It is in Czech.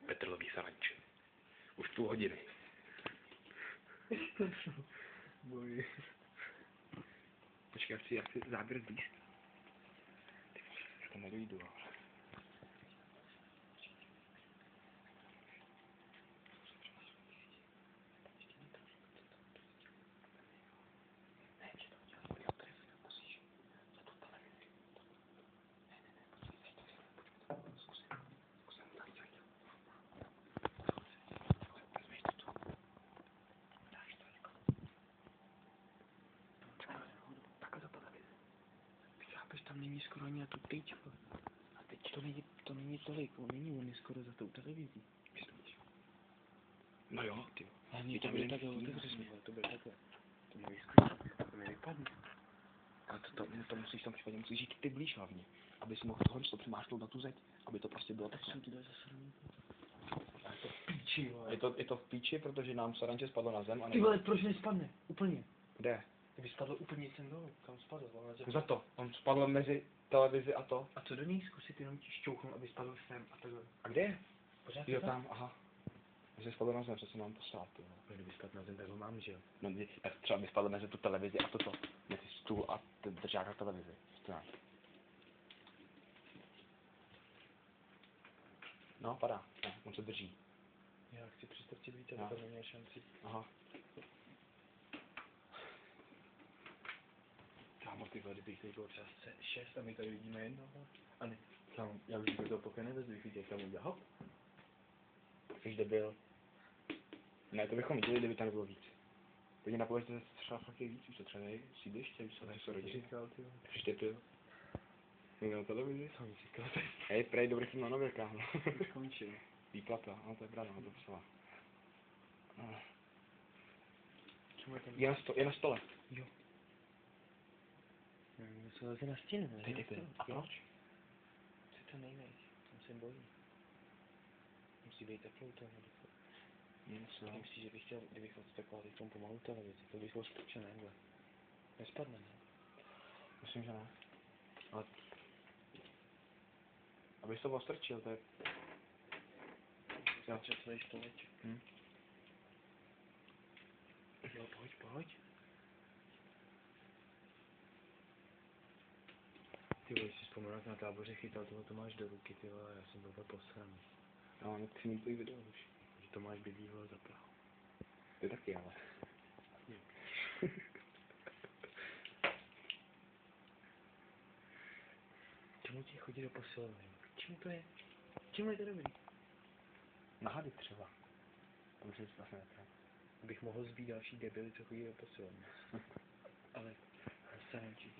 Petrlový saranče. Už půl hodiny. Boj. Počkej, já chci záběr blízka. Já to nedojdu, ale. Tam není skoro ani na tu tyčku. A teď to není tolik, on je skoro za tou televizí. Myslíš? No jo, ty. Hlavně to byl takhle, to byl takhle. To mě vyskočí, to mi vypadne. Ale to musíš tam případně, musíš jít ty blíž hlavně. Aby si mohl tohle to přimášnout na tu zeď. Aby to prostě bylo takhle. Je to v píči, vole. Je to v píči, protože nám saranče spadlo na zem a Ty vole, proč nespadne? Úplně. Kde? Kdyby spadlo úplně sem dolů, kam spadlo, vole. Za to. On spadl mezi televizi a to. A co do něj zkusit jenom ti šťouchnout, aby spadl sem a takhle. A kde je? Pořád Jo, tam, aha. Když spadl na zem, co se mám poslat, jo. Kdyby spadl na zem, tak ho mám, že jo? No, tak třeba by spadl mezi tu televizi a toto. Mezi stůl a držák na televizi. No, padá. No, on se drží. Já chci přistrčit víc, aby to neměl šanci. Aha. Kámo, ty vole, kdybych tady bylo třeba 6 a my tady vidíme jedno, a ne, kámo, já už do toho pokoj nevezu, vidíte, jak tam udělal, hop. Jsi debil. Ne, to bychom viděli, kdyby tam bylo víc. Teď mě napověď, že třeba fakt je víc, už to třeba sídliště, už se něco rodí. Říkal, ty vole. Štěpil. Někdo na televizi? Co mi říkal, Hej, prej, dobrý film na nově, kámo. už končil. Výplata, no to je pravda, to psala. Čemu je tam? Je na stole. Jo. Se leze na stěnu, ne? Ty. A proč? Co to nejvíc, tam se bojí. Musí být teplou Něco. Myslíš, že bych chtěl, kdybych odstekoval teď tomu pomalu televizi, to bych byl strčený, nebo? Nespadne, ne? Myslím, že ne. Ale... Abych to ostrčil, to je... Já celý stoleček. Jo, pojď. Ty vole, si vzpomínal, jak na táboře chytal toho Tomáš do ruky, ty vole, já jsem byl posraný. No, nechci mít tvůj video už. Že Tomáš bydlí, vole, za Prahu. Ty taky, ale. Čemu ti chodí do posilovny? Čemu to je? Čemu je to dobrý? Na hady třeba. To myslím, že vlastně netrám. Abych mohl zbít další debily, co chodí do posilovny. Ale sarančí.